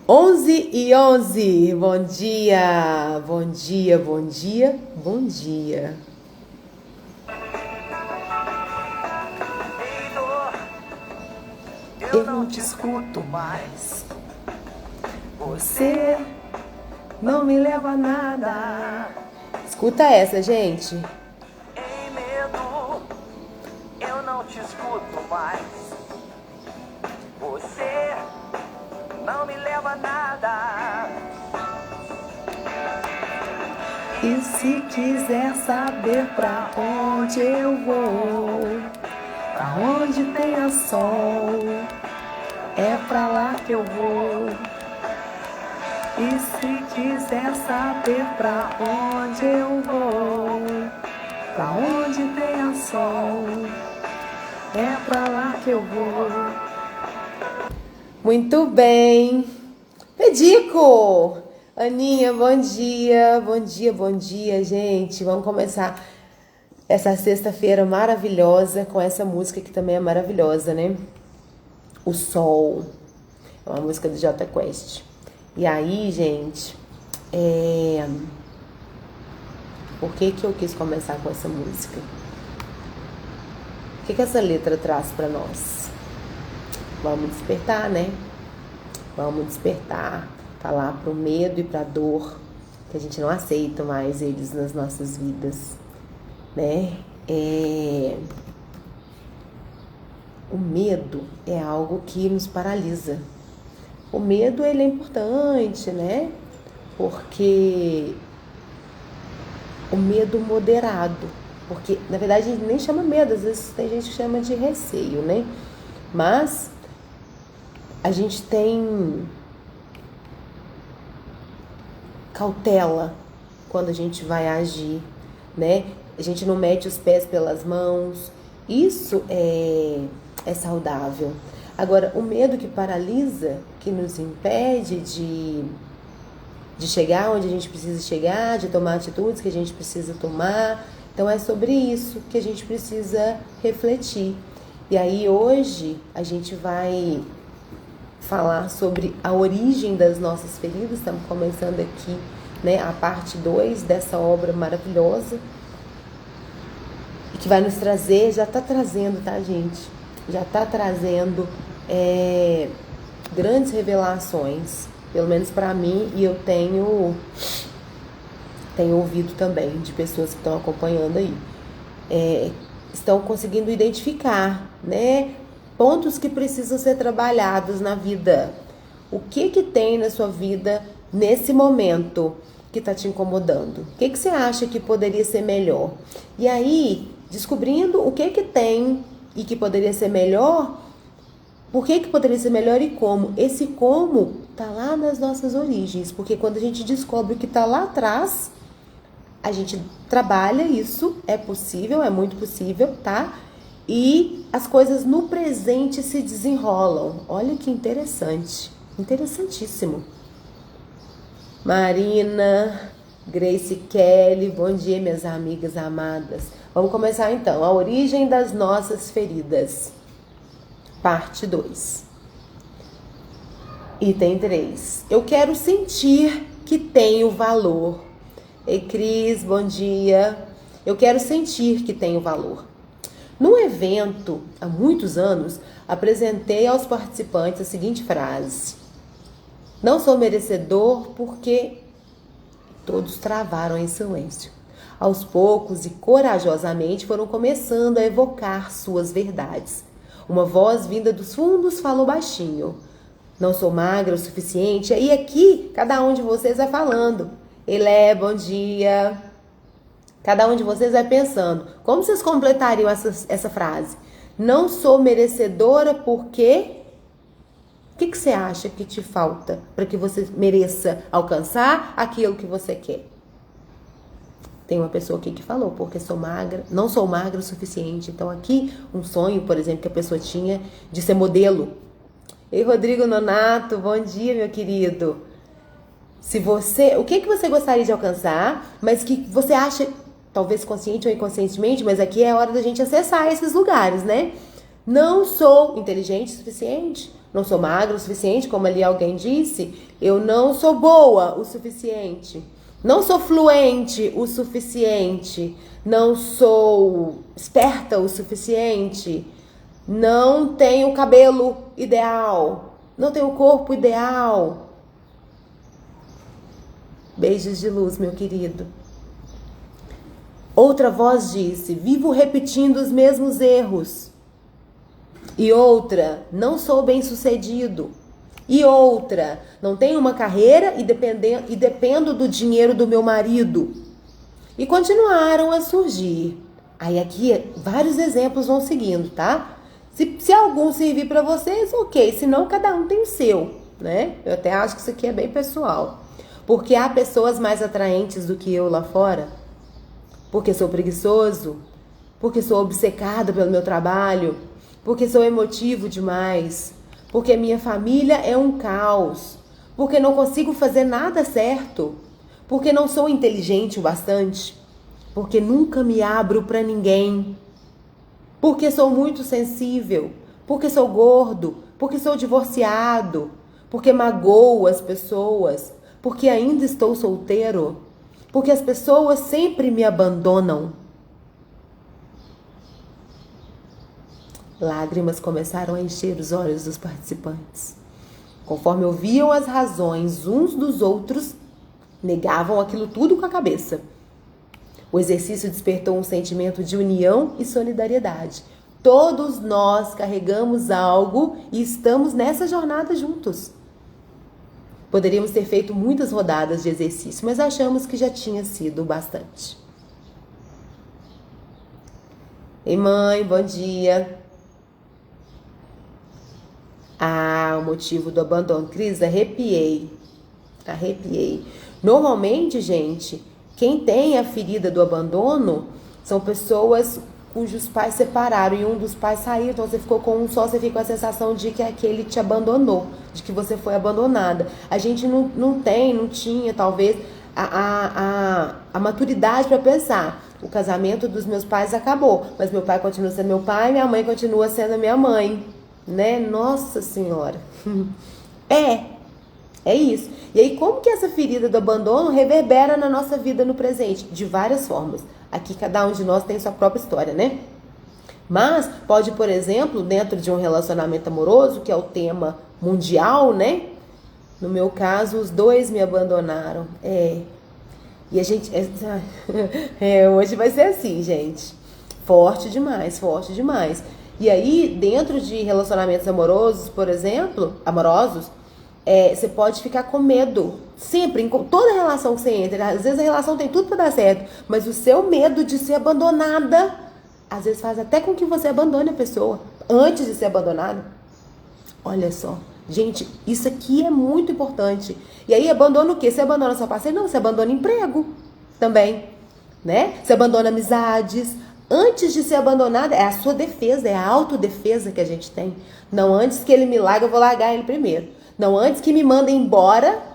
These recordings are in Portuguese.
11h11, bom dia, bom dia, bom dia, bom dia. Eu não te escuto mais, você não me leva a nada. Escuta essa, gente. Em medo, eu não te escuto mais, você não me leva a nada. E se quiser saber pra onde eu vou, pra onde tenha sol, é pra lá que eu vou. E se quiser saber pra onde eu vou, pra onde tenha sol, é pra lá que eu vou. Muito bem. Pedico! Aninha, bom dia, bom dia, bom dia, gente. Vamos começar essa sexta-feira maravilhosa com essa música que também é maravilhosa, né? O Sol. É uma música do Jota Quest. E aí, gente, por que eu quis começar com essa música? O que essa letra traz pra nós? Vamos despertar, né? Vamos despertar, falar pro medo e pra dor, que a gente não aceita mais eles nas nossas vidas, né? O medo é algo que nos paralisa. O medo, ele é importante, né? Porque o medo moderado, porque na verdade a gente nem chama medo, às vezes tem gente que chama de receio, né? Mas a gente tem cautela quando a gente vai agir, né? A gente não mete os pés pelas mãos. Isso é saudável. Agora, o medo que paralisa, que nos impede de chegar onde a gente precisa chegar, de tomar atitudes que a gente precisa tomar. Então, é sobre isso que a gente precisa refletir. E aí, hoje, a gente vai falar sobre a origem das nossas feridas. Estamos começando aqui, né, a parte 2 dessa obra maravilhosa, e que vai nos trazer, já está trazendo, tá, gente? Já está trazendo grandes revelações, pelo menos para mim, e eu tenho ouvido também de pessoas que estão acompanhando aí, estão conseguindo identificar, né, pontos que precisam ser trabalhados na vida. O que tem na sua vida nesse momento que está te incomodando? O que você acha que poderia ser melhor? E aí, descobrindo o que tem e que poderia ser melhor, por que poderia ser melhor e como? Esse como tá lá nas nossas origens, porque quando a gente descobre o que tá lá atrás, a gente trabalha isso, é possível, é muito possível, tá? E as coisas no presente se desenrolam. Olha que interessante, interessantíssimo. Marina, Grace Kelly, bom dia, minhas amigas amadas. Vamos começar então, a origem das nossas feridas. Parte 2. Item 3. Eu quero sentir que tenho valor. Ei, Cris, bom dia. Eu quero sentir que tenho valor. Num evento, há muitos anos, apresentei aos participantes a seguinte frase: não sou merecedor porque... Todos travaram em silêncio. Aos poucos e corajosamente foram começando a evocar suas verdades. Uma voz vinda dos fundos falou baixinho: não sou magra o suficiente. E aqui, cada um de vocês vai falando. Elé, bom dia. Cada um de vocês vai pensando. Como vocês completariam essa frase? Não sou merecedora porque... O que você acha que te falta para que você mereça alcançar aquilo que você quer? Tem uma pessoa aqui que falou, porque sou magra, não sou magra o suficiente. Então aqui, um sonho, por exemplo, que a pessoa tinha de ser modelo. Ei, Rodrigo Nonato, bom dia, meu querido. O que você gostaria de alcançar, mas que você acha, talvez consciente ou inconscientemente, mas aqui é a hora da gente acessar esses lugares, né? Não sou inteligente o suficiente, não sou magra o suficiente, como ali alguém disse, eu não sou boa o suficiente, não sou fluente o suficiente, não sou esperta o suficiente, não tenho o cabelo ideal, não tenho o corpo ideal. Beijos de luz, meu querido. Outra voz disse: vivo repetindo os mesmos erros. E outra: não sou bem-sucedido. E outra: não tenho uma carreira e dependo do dinheiro do meu marido. E continuaram a surgir. Aí aqui vários exemplos vão seguindo, tá? Se algum servir para vocês, ok. Se não, cada um tem o seu, né? Eu até acho que isso aqui é bem pessoal. Porque há pessoas mais atraentes do que eu lá fora. Porque sou preguiçoso. Porque sou obcecado pelo meu trabalho. Porque sou emotivo demais. Porque minha família é um caos. Porque não consigo fazer nada certo. Porque não sou inteligente o bastante. Porque nunca me abro para ninguém. Porque sou muito sensível. Porque sou gordo. Porque sou divorciado. Porque magoo as pessoas. Porque ainda estou solteiro. Porque as pessoas sempre me abandonam. Lágrimas começaram a encher os olhos dos participantes. Conforme ouviam as razões uns dos outros, negavam aquilo tudo com a cabeça. O exercício despertou um sentimento de união e solidariedade. Todos nós carregamos algo e estamos nessa jornada juntos. Poderíamos ter feito muitas rodadas de exercício, mas achamos que já tinha sido o bastante. Ei, mãe, bom dia. Ah, o motivo do abandono. Cris, arrepiei. Normalmente, gente, quem tem a ferida do abandono são pessoas cujos pais separaram e um dos pais saiu, então você ficou com um só, você fica com a sensação de que aquele te abandonou, de que você foi abandonada. A gente não tinha, talvez, a maturidade para pensar. O casamento dos meus pais acabou, mas meu pai continua sendo meu pai, minha mãe continua sendo a minha mãe, né? Nossa Senhora. É isso. E aí, como que essa ferida do abandono reverbera na nossa vida no presente? De várias formas. Aqui, cada um de nós tem sua própria história, né? Mas pode, por exemplo, dentro de um relacionamento amoroso, que é o tema mundial, né? No meu caso, os dois me abandonaram. E a gente... hoje vai ser assim, gente. Forte demais. E aí, dentro de relacionamentos amorosos, por exemplo, você pode ficar com medo. Sempre, em toda relação que você entra. Às vezes a relação tem tudo para dar certo, mas o seu medo de ser abandonada, às vezes faz até com que você abandone a pessoa antes de ser abandonada. Olha só. Gente, isso aqui é muito importante. E aí, abandona o quê? Você abandona sua parceira? Não, você abandona emprego também, né? Você abandona amizades. Antes de ser abandonada, é a sua defesa, é a autodefesa que a gente tem. Não antes que ele me largue, eu vou largar ele primeiro. Não antes que me mandem embora,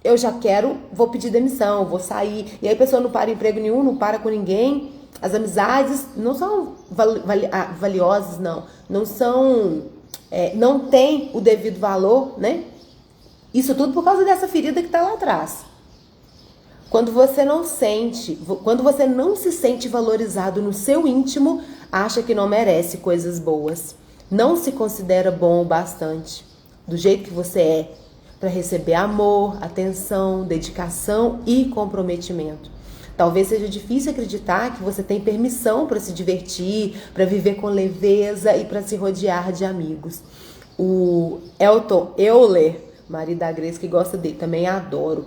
eu já vou pedir demissão, vou sair. E aí a pessoa não para emprego nenhum, não para com ninguém. As amizades não são valiosas, não. Não são... não tem o devido valor, né? Isso tudo por causa dessa ferida que está lá atrás. Quando você não se sente valorizado no seu íntimo, acha que não merece coisas boas. Não se considera bom o bastante, do jeito que você é, para receber amor, atenção, dedicação e comprometimento. Talvez seja difícil acreditar que você tem permissão para se divertir, para viver com leveza e para se rodear de amigos. O Elton Euler, marido da Grace, que gosta dele, também adoro.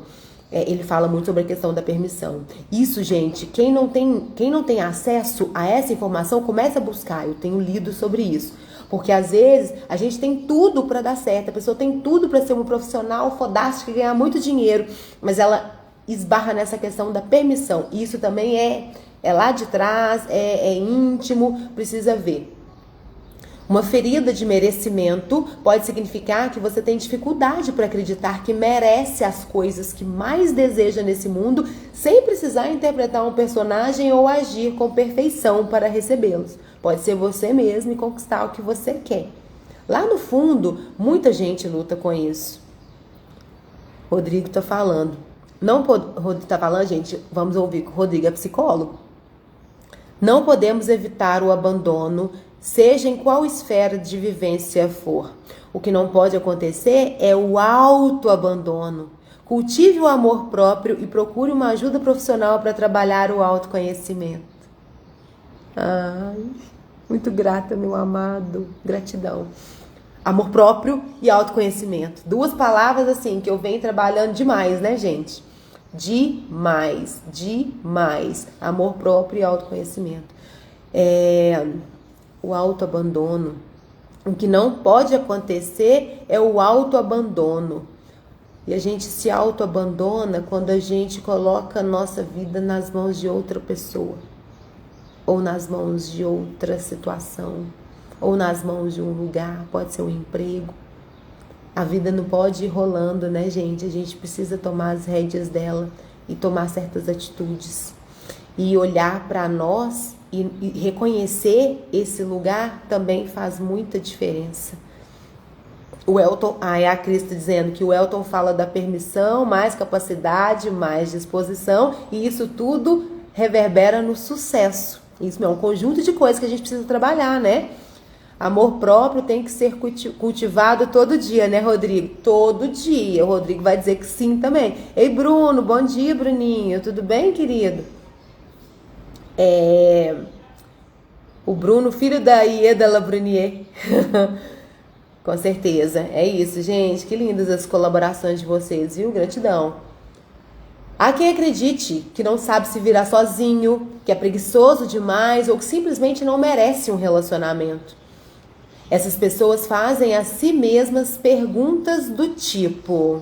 Ele fala muito sobre a questão da permissão. Isso, gente, quem não tem acesso a essa informação, comece a buscar. Eu tenho lido sobre isso. Porque às vezes a gente tem tudo para dar certo, a pessoa tem tudo para ser um profissional fodástica e ganhar muito dinheiro, mas ela esbarra nessa questão da permissão. E isso também é lá de trás, é íntimo, precisa ver. Uma ferida de merecimento pode significar que você tem dificuldade para acreditar que merece as coisas que mais deseja nesse mundo, sem precisar interpretar um personagem ou agir com perfeição para recebê-los. Pode ser você mesmo e conquistar o que você quer. Lá no fundo, muita gente luta com isso. Rodrigo tá falando. Rodrigo tá falando, gente, vamos ouvir. Rodrigo é psicólogo. Não podemos evitar o abandono, seja em qual esfera de vivência for. O que não pode acontecer é o autoabandono. Cultive o amor próprio e procure uma ajuda profissional para trabalhar o autoconhecimento. Ai, muito grata, meu amado. Gratidão. Amor próprio e autoconhecimento. Duas palavras assim que eu venho trabalhando demais, né, gente? Demais, demais. Amor próprio e autoconhecimento. O autoabandono. O que não pode acontecer é o autoabandono. E a gente se autoabandona quando a gente coloca a nossa vida nas mãos de outra pessoa. Ou nas mãos de outra situação. Ou nas mãos de um lugar. Pode ser um emprego. A vida não pode ir rolando, né, gente? A gente precisa tomar as rédeas dela e tomar certas atitudes. E olhar para nós e reconhecer esse lugar também faz muita diferença. O Elton, é a Cris dizendo que o Elton fala da permissão, mais capacidade, mais disposição, e isso tudo reverbera no sucesso. Isso é um conjunto de coisas que a gente precisa trabalhar, né? Amor próprio tem que ser cultivado todo dia, né, Rodrigo? Todo dia. O Rodrigo vai dizer que sim também. Ei, Bruno, bom dia, Bruninho. Tudo bem, querido? O Bruno, filho da Ieda Labrunier. Com certeza. É isso, gente. Que lindas as colaborações de vocês, viu? Gratidão. Há quem acredite que não sabe se virar sozinho, que é preguiçoso demais ou que simplesmente não merece um relacionamento. Essas pessoas fazem a si mesmas perguntas do tipo...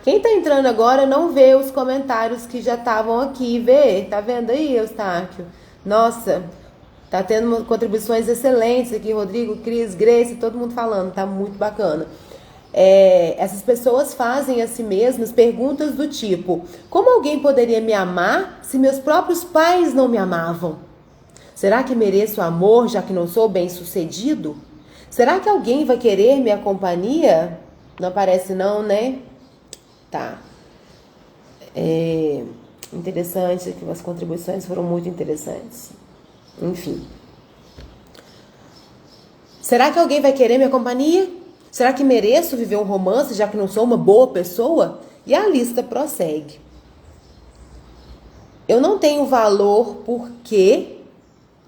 Quem tá entrando agora não vê os comentários que já estavam aqui, vê? Tá vendo aí, Eustáquio? Nossa, tá tendo contribuições excelentes aqui, Rodrigo, Cris, Grace, todo mundo falando, tá muito bacana. Essas pessoas fazem a si mesmas perguntas do tipo: como alguém poderia me amar se meus próprios pais não me amavam? Será que mereço amor já que não sou bem-sucedido? Será que alguém vai querer minha companhia? Não aparece não, né? Tá. Interessante, que as contribuições foram muito interessantes. Enfim. Será que alguém vai querer minha companhia? Será que mereço viver um romance já que não sou uma boa pessoa? E a lista prossegue. Eu não tenho valor porque...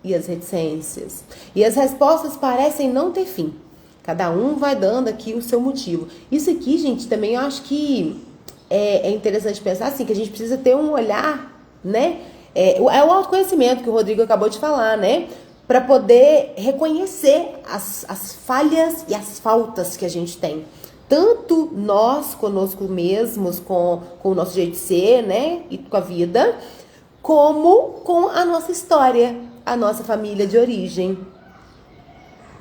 E as reticências. E as respostas parecem não ter fim. Cada um vai dando aqui o seu motivo. Isso aqui, gente, também eu acho que é interessante pensar assim, que a gente precisa ter um olhar, né? É o autoconhecimento que o Rodrigo acabou de falar, né? Para poder reconhecer as falhas e as faltas que a gente tem. Tanto nós, conosco mesmos, com o nosso jeito de ser, né? E com a vida, como com a nossa história, a nossa família de origem.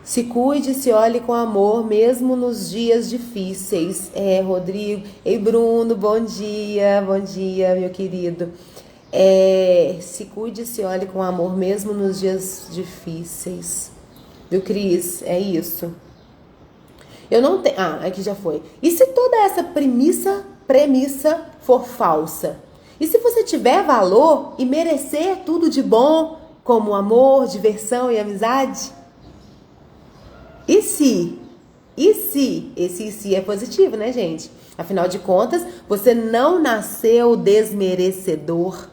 Se cuide, se olhe com amor, mesmo nos dias difíceis. Rodrigo. Ei, Bruno, bom dia, meu querido. Se cuide, se olhe com amor, mesmo nos dias difíceis. Viu, Cris? É isso. Eu não tenho... aqui já foi. E se toda essa premissa for falsa? E se você tiver valor e merecer tudo de bom, como amor, diversão e amizade? E se? Esse se é positivo, né, gente? Afinal de contas, você não nasceu desmerecedor.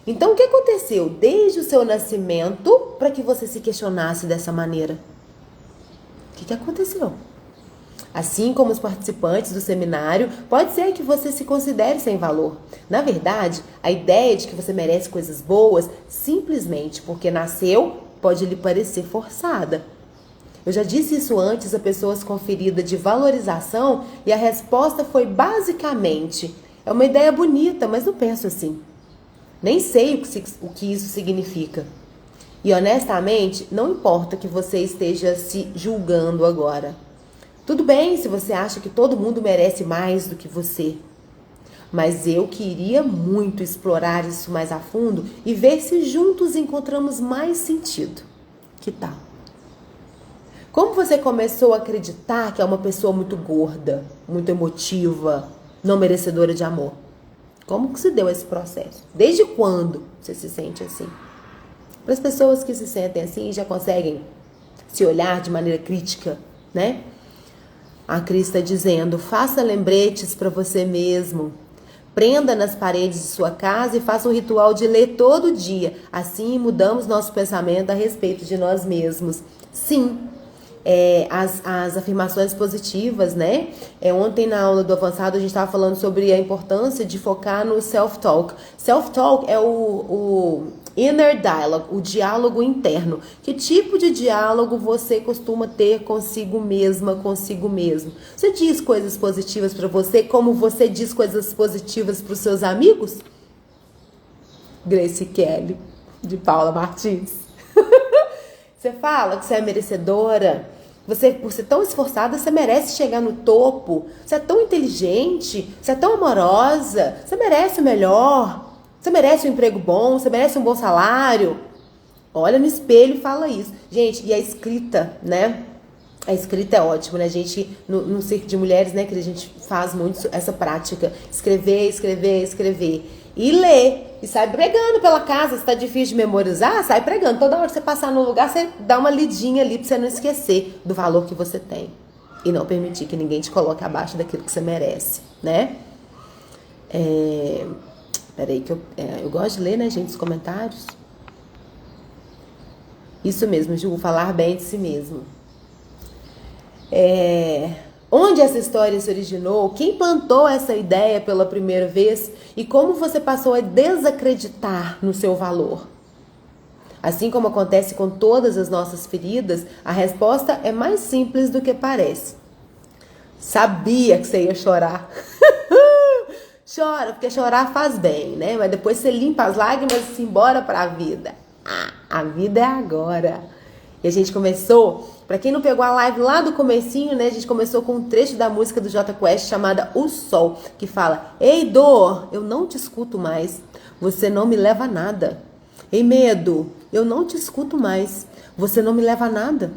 Então, o que aconteceu desde o seu nascimento para que você se questionasse dessa maneira? O que aconteceu? Assim como os participantes do seminário, pode ser que você se considere sem valor. Na verdade, a ideia de que você merece coisas boas, simplesmente porque nasceu, pode lhe parecer forçada. Eu já disse isso antes a pessoas com ferida de valorização e a resposta foi basicamente: é uma ideia bonita, mas não penso assim. Nem sei o que isso significa. E honestamente, não importa que você esteja se julgando agora. Tudo bem se você acha que todo mundo merece mais do que você. Mas eu queria muito explorar isso mais a fundo e ver se juntos encontramos mais sentido. Que tal? Como você começou a acreditar que é uma pessoa muito gorda, muito emotiva, não merecedora de amor? Como que se deu esse processo? Desde quando você se sente assim? Para as pessoas que se sentem assim já conseguem se olhar de maneira crítica, né? A Cris está dizendo, faça lembretes para você mesmo. Prenda nas paredes de sua casa e faça um ritual de ler todo dia. Assim mudamos nosso pensamento a respeito de nós mesmos. Sim, as afirmações positivas, né? Ontem na aula do avançado a gente estava falando sobre a importância de focar no self-talk. Self-talk é o inner dialogue, o diálogo interno. Que tipo de diálogo você costuma ter consigo mesma, consigo mesmo? Você diz coisas positivas para você como você diz coisas positivas para os seus amigos? Grace Kelly, de Paula Martins. Você fala que você é merecedora. Você, por ser tão esforçada, você merece chegar no topo. Você é tão inteligente, você é tão amorosa, você merece o melhor. Você merece um emprego bom, você merece um bom salário. Olha no espelho e fala isso. Gente, e a escrita, né? A escrita é ótima, né? A gente, no Circo de Mulheres, né? Que a gente faz muito essa prática. Escrever, escrever, escrever. E ler. E sai pregando pela casa. Se tá difícil de memorizar, sai pregando. Toda hora que você passar no lugar, você dá uma lidinha ali pra você não esquecer do valor que você tem. E não permitir que ninguém te coloque abaixo daquilo que você merece, né? Peraí que eu gosto de ler, né, gente, os comentários. Isso mesmo, Ju, falar bem de si mesmo. Onde essa história se originou? Quem plantou essa ideia pela primeira vez? E como você passou a desacreditar no seu valor? Assim como acontece com todas as nossas feridas, a resposta é mais simples do que parece. Sabia que você ia chorar. Chora, porque chorar faz bem, né? Mas depois você limpa as lágrimas e se embora para a vida. A vida é agora. E a gente começou, para quem não pegou a live lá do comecinho, né? A gente começou com um trecho da música do Jota Quest chamada O Sol, que fala: ei, dor, eu não te escuto mais. Você não me leva a nada. Ei, medo, eu não te escuto mais. Você não me leva a nada.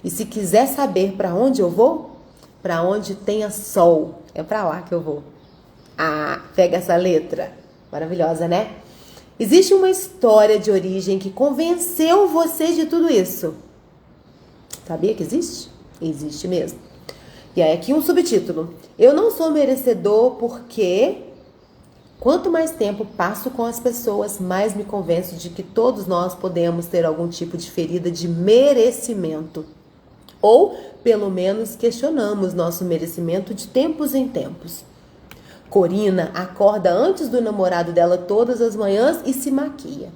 E se quiser saber para onde eu vou, para onde tenha sol, é para lá que eu vou. Pega essa letra. Maravilhosa, né? Existe uma história de origem que convenceu você de tudo isso. Sabia que existe? Existe mesmo. E aí aqui um subtítulo. Eu não sou merecedor porque quanto mais tempo passo com as pessoas, mais me convenço de que todos nós podemos ter algum tipo de ferida de merecimento. Ou, pelo menos, questionamos nosso merecimento de tempos em tempos. Corina acorda antes do namorado dela todas as manhãs e se maquia.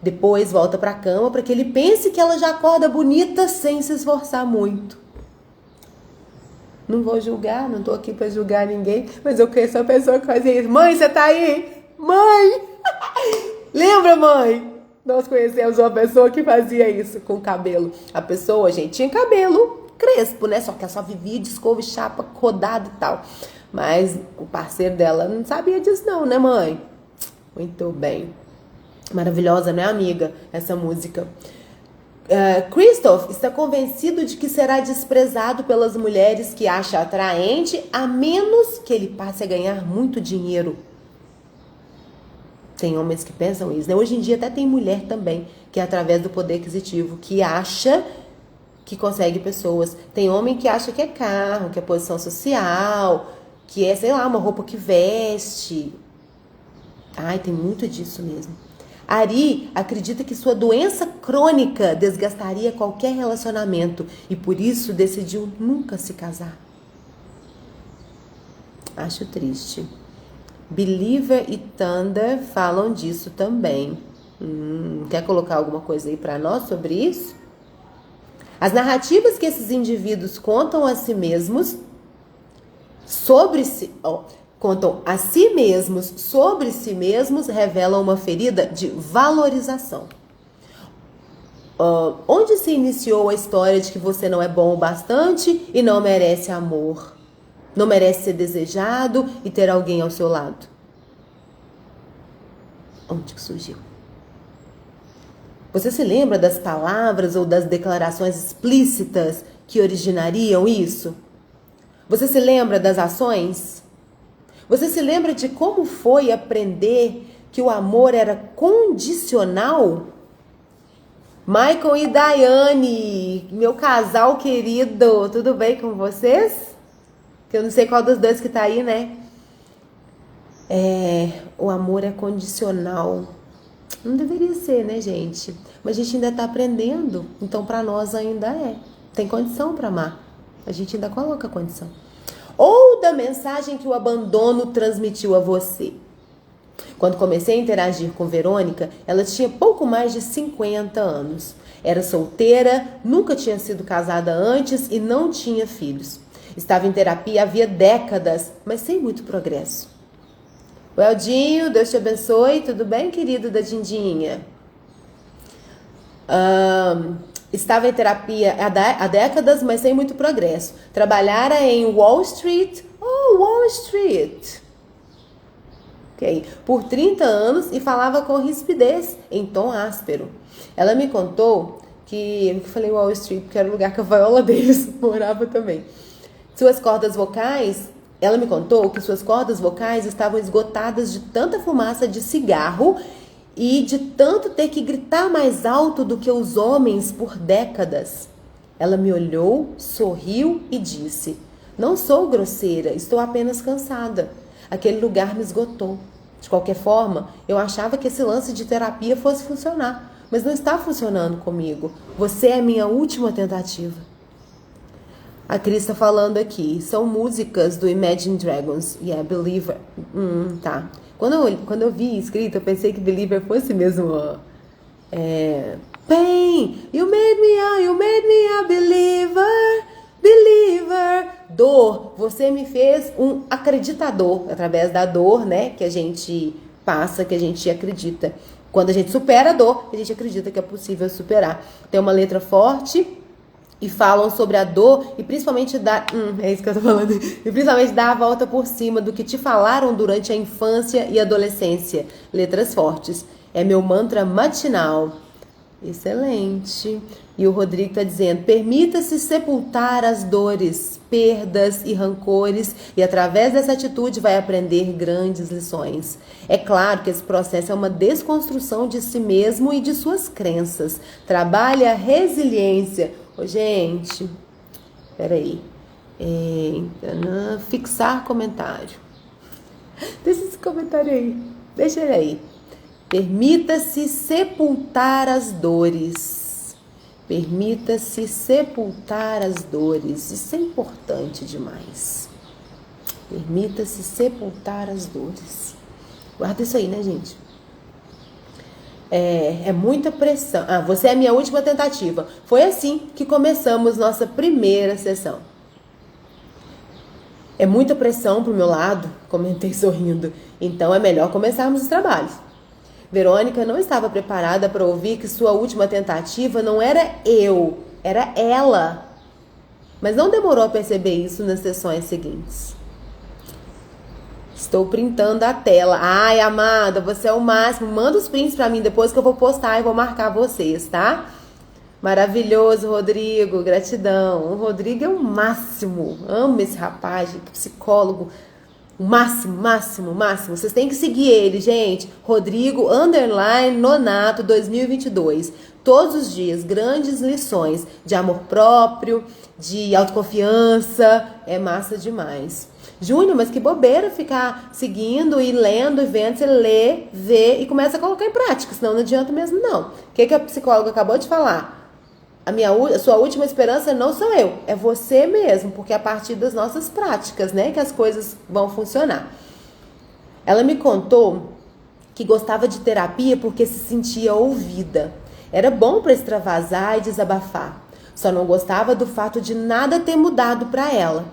Depois volta para a cama para que ele pense que ela já acorda bonita sem se esforçar muito. Não vou julgar, não tô aqui para julgar ninguém, mas eu conheço uma pessoa que fazia isso. Mãe, você tá aí? Mãe! Lembra, mãe? Nós conhecemos uma pessoa que fazia isso com o cabelo. A pessoa, gente, tinha cabelo crespo, né? Só que ela só vivia de escova e chapa rodada e tal. Mas o parceiro dela não sabia disso não, né, mãe? Muito bem. Maravilhosa, né, amiga? Essa música. Christoph está convencido de que será desprezado pelas mulheres que acha atraente, a menos que ele passe a ganhar muito dinheiro. Tem homens que pensam isso, né? Hoje em dia até tem mulher também, que é através do poder aquisitivo, que acha que consegue pessoas. Tem homem que acha que é carro, que é posição social, que é, sei lá, uma roupa que veste. Ai, tem muito disso mesmo. Ari acredita que sua doença crônica desgastaria qualquer relacionamento e por isso decidiu nunca se casar. Acho triste. Believer e Thunder falam disso também. Quer colocar alguma coisa aí para nós sobre isso? As narrativas que esses indivíduos contam a si mesmos contam a si mesmos sobre si mesmos revelam uma ferida de valorização. Onde se iniciou a história de que você não é bom o bastante e não merece amor? Não merece ser desejado e ter alguém ao seu lado? Onde que surgiu? Você se lembra das palavras ou das declarações explícitas que originariam isso? Você se lembra das ações? Você se lembra de como foi aprender que o amor era condicional? Michael e Daiane, meu casal querido, tudo bem com vocês? Que eu não sei qual dos dois que tá aí, né? O amor é condicional. Não deveria ser, né, gente? Mas a gente ainda tá aprendendo, então pra nós ainda é. Tem condição pra amar. A gente ainda coloca condição. Ou da mensagem que o abandono transmitiu a você. Quando comecei a interagir com Verônica, ela tinha pouco mais de 50 anos. Era solteira, nunca tinha sido casada antes e não tinha filhos. Estava em terapia havia décadas, mas sem muito progresso. O Eldinho, Deus te abençoe. Tudo bem, querido da Dindinha? Estava em terapia há décadas, mas sem muito progresso. Trabalhara em Wall Street. Oh, Wall Street. Okay. Por 30 anos e falava com rispidez, em tom áspero. Ela me contou que... Eu falei Wall Street porque era o lugar que a Viola Davis morava também. Ela me contou que suas cordas vocais estavam esgotadas de tanta fumaça de cigarro e de tanto ter que gritar mais alto do que os homens por décadas. Ela me olhou, sorriu e disse: não sou grosseira, estou apenas cansada. Aquele lugar me esgotou. De qualquer forma, eu achava que esse lance de terapia fosse funcionar, mas não está funcionando comigo. Você é a minha última tentativa. A Cris está falando aqui, são músicas do Imagine Dragons. Yeah, Believer. Tá. Quando eu vi escrito, eu pensei que Believer fosse mesmo Pain, you made me a believer, believer. Dor, você me fez um acreditador, através da dor, né, que a gente passa, que a gente acredita. Quando a gente supera a dor, a gente acredita que é possível superar. Tem uma letra forte e falam sobre a dor e principalmente é isso que eu tô falando. E principalmente dar a volta por cima do que te falaram durante a infância e adolescência. Letras fortes. É meu mantra matinal. Excelente. E o Rodrigo está dizendo: permita-se sepultar as dores, perdas e rancores e através dessa atitude vai aprender grandes lições. É claro que esse processo é uma desconstrução de si mesmo e de suas crenças. Trabalhe a resiliência. Ô, gente, peraí. Fixar comentário. Deixa esse comentário aí. Deixa ele aí. Permita-se sepultar as dores. Permita-se sepultar as dores. Isso é importante demais. Permita-se sepultar as dores. Guarda isso aí, né, gente? É muita pressão. Você é a minha última tentativa. Foi assim que começamos nossa primeira sessão. É muita pressão pro meu lado, comentei sorrindo. Então é melhor começarmos os trabalhos. Verônica não estava preparada para ouvir que sua última tentativa não era eu, era ela. Mas não demorou a perceber isso nas sessões seguintes. Estou printando a tela. Ai, amada, você é o máximo. Manda os prints pra mim depois que eu vou postar e vou marcar vocês, tá? Maravilhoso, Rodrigo. Gratidão. O Rodrigo é o máximo. Amo esse rapaz, psicólogo. O máximo, máximo, máximo. Vocês têm que seguir ele, gente. Rodrigo _Nonato 2022. Todos os dias, grandes lições de amor próprio, de autoconfiança. É massa demais. Júnior, mas que bobeira ficar seguindo e lendo e vendo. Você lê, vê e começa a colocar em prática, senão não adianta mesmo não. O que a psicóloga acabou de falar? A sua última esperança não sou eu, é você mesmo, porque é a partir das nossas práticas, né, que as coisas vão funcionar. Ela me contou que gostava de terapia porque se sentia ouvida. Era bom para extravasar e desabafar. Só não gostava do fato de nada ter mudado para ela.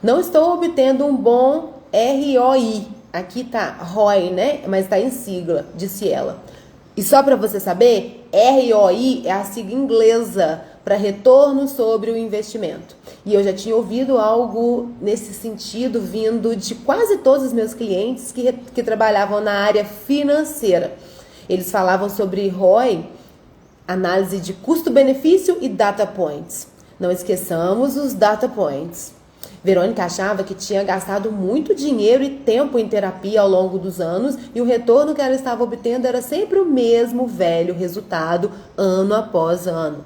Não estou obtendo um bom ROI. Aqui tá ROI, né? Mas tá em sigla, disse ela. E só para você saber, ROI é a sigla inglesa para retorno sobre o investimento. E eu já tinha ouvido algo nesse sentido vindo de quase todos os meus clientes que trabalhavam na área financeira. Eles falavam sobre ROI Análise de custo-benefício e data points. Não esqueçamos os data points. Verônica achava que tinha gastado muito dinheiro e tempo em terapia ao longo dos anos e o retorno que ela estava obtendo era sempre o mesmo velho resultado, ano após ano.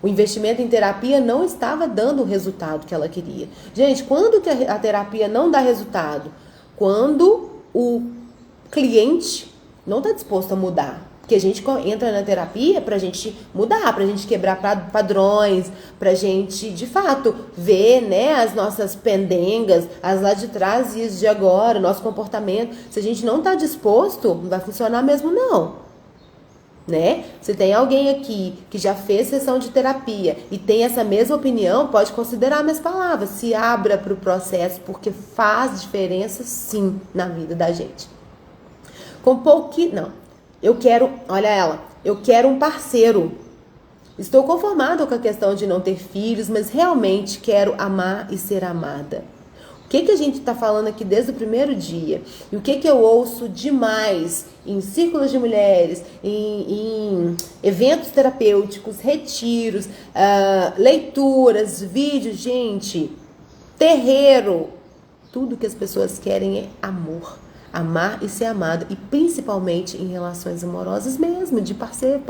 O investimento em terapia não estava dando o resultado que ela queria. Gente, quando que a terapia não dá resultado? Quando o cliente não está disposto a mudar. Porque a gente entra na terapia pra gente mudar, pra gente quebrar padrões, pra gente, de fato, ver, né, as nossas pendengas, as lá de trás e as de agora, nosso comportamento. Se a gente não tá disposto, não vai funcionar mesmo não. Né? Se tem alguém aqui que já fez sessão de terapia e tem essa mesma opinião, pode considerar minhas palavras. Se abra pro processo, porque faz diferença sim na vida da gente. Com pouquinho... Não. Eu quero um parceiro. Estou conformada com a questão de não ter filhos, mas realmente quero amar e ser amada. O que a gente está falando aqui desde o primeiro dia? E o que eu ouço demais em círculos de mulheres, em eventos terapêuticos, retiros, leituras, vídeos, gente, terreiro. Tudo que as pessoas querem é amor. Amar e ser amado, e principalmente em relações amorosas mesmo, de parceiro,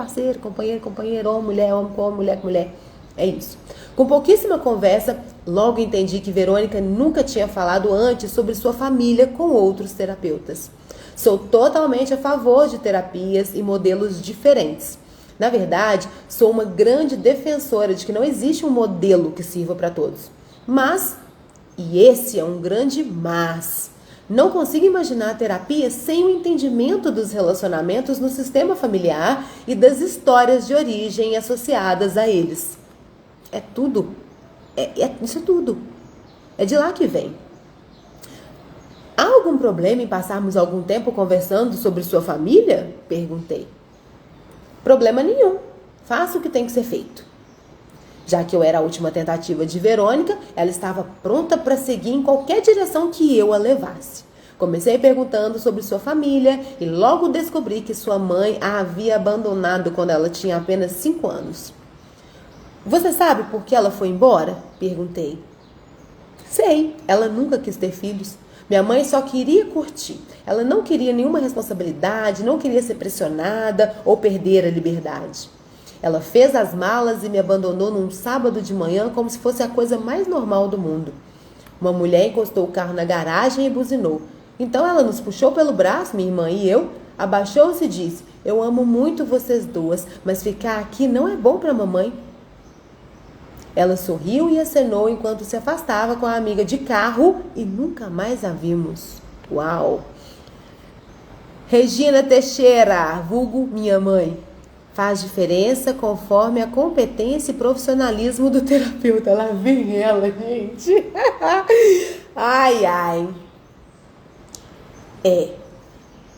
companheiro, homem, mulher com homem, mulher com mulher. É isso. Com pouquíssima conversa, logo entendi que Verônica nunca tinha falado antes sobre sua família com outros terapeutas. Sou totalmente a favor de terapias e modelos diferentes. Na verdade, sou uma grande defensora de que não existe um modelo que sirva para todos. Mas, e esse é um grande mas, não consigo imaginar a terapia sem o entendimento dos relacionamentos no sistema familiar e das histórias de origem associadas a eles. É tudo. Isso é tudo. É de lá que vem. Há algum problema em passarmos algum tempo conversando sobre sua família? Perguntei. Problema nenhum. Faça o que tem que ser feito. Já que eu era a última tentativa de Verônica, ela estava pronta para seguir em qualquer direção que eu a levasse. Comecei perguntando sobre sua família e logo descobri que sua mãe a havia abandonado quando ela tinha apenas 5 anos. Você sabe por que ela foi embora? Perguntei. Sei, ela nunca quis ter filhos. Minha mãe só queria curtir. Ela não queria nenhuma responsabilidade, não queria ser pressionada ou perder a liberdade. Ela fez as malas e me abandonou num sábado de manhã como se fosse a coisa mais normal do mundo. Uma mulher encostou o carro na garagem e buzinou. Então ela nos puxou pelo braço, minha irmã e eu, abaixou-se e disse: eu amo muito vocês duas, mas ficar aqui não é bom para mamãe. Ela sorriu e acenou enquanto se afastava com a amiga de carro e nunca mais a vimos. Uau! Regina Teixeira, vulgo minha mãe. Faz diferença conforme a competência e profissionalismo do terapeuta. Lá vem ela, gente. Ai, ai.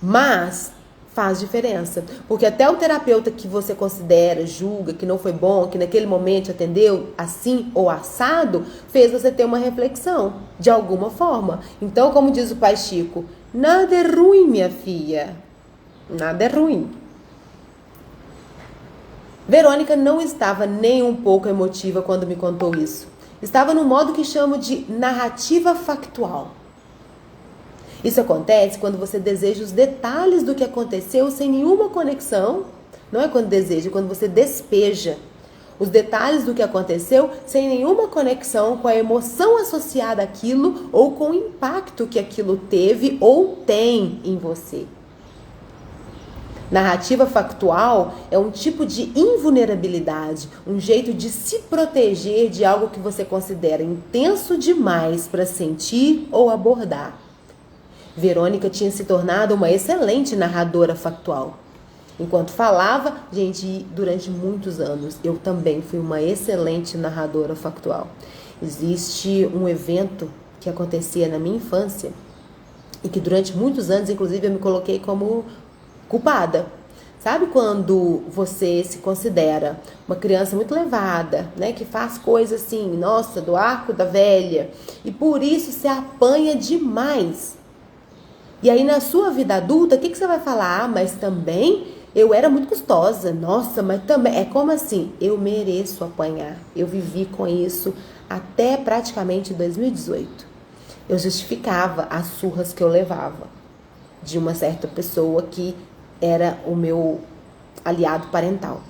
Mas faz diferença. Porque até o terapeuta que você considera, julga, que não foi bom, que naquele momento atendeu assim ou assado, fez você ter uma reflexão, de alguma forma. Então, como diz o pai Chico, nada é ruim, minha filha. Nada é ruim. Verônica não estava nem um pouco emotiva quando me contou isso. Estava no modo que chamo de narrativa factual. Isso acontece quando você deseja os detalhes do que aconteceu sem nenhuma conexão. Não é quando deseja, é quando você despeja os detalhes do que aconteceu sem nenhuma conexão com a emoção associada àquilo ou com o impacto que aquilo teve ou tem em você. Narrativa factual é um tipo de invulnerabilidade, um jeito de se proteger de algo que você considera intenso demais para sentir ou abordar. Verônica tinha se tornado uma excelente narradora factual. Enquanto falava, gente, durante muitos anos, eu também fui uma excelente narradora factual. Existe um evento que acontecia na minha infância e que durante muitos anos, inclusive, eu me coloquei como culpada. Sabe quando você se considera uma criança muito levada, né, que faz coisas assim, nossa, do arco da velha, e por isso se apanha demais. E aí na sua vida adulta, o que você vai falar? Ah, mas também Eu era muito custosa, nossa, mas também é como assim, eu mereço apanhar. Eu vivi com isso até praticamente 2018. Eu justificava as surras que eu levava de uma certa pessoa que era o meu aliado parental.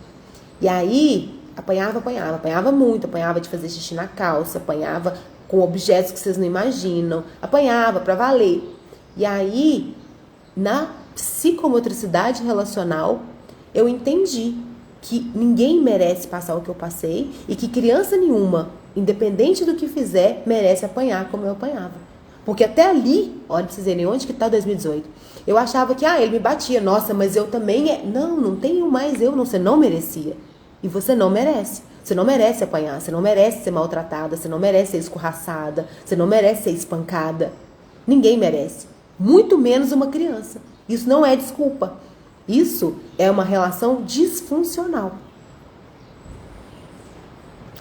E aí, apanhava muito, apanhava de fazer xixi na calça, apanhava com objetos que vocês não imaginam, apanhava pra valer. E aí, na psicomotricidade relacional, eu entendi que ninguém merece passar o que eu passei e que criança nenhuma, independente do que fizer, merece apanhar como eu apanhava. Porque até ali, olha pra vocês verem onde que tá 2018, eu achava que, ele me batia, nossa, mas eu também... Não tenho mais eu, não, você não merecia. E você não merece. Você não merece apanhar, você não merece ser maltratada, você não merece ser escorraçada, você não merece ser espancada. Ninguém merece. Muito menos uma criança. Isso não é desculpa. Isso é uma relação disfuncional.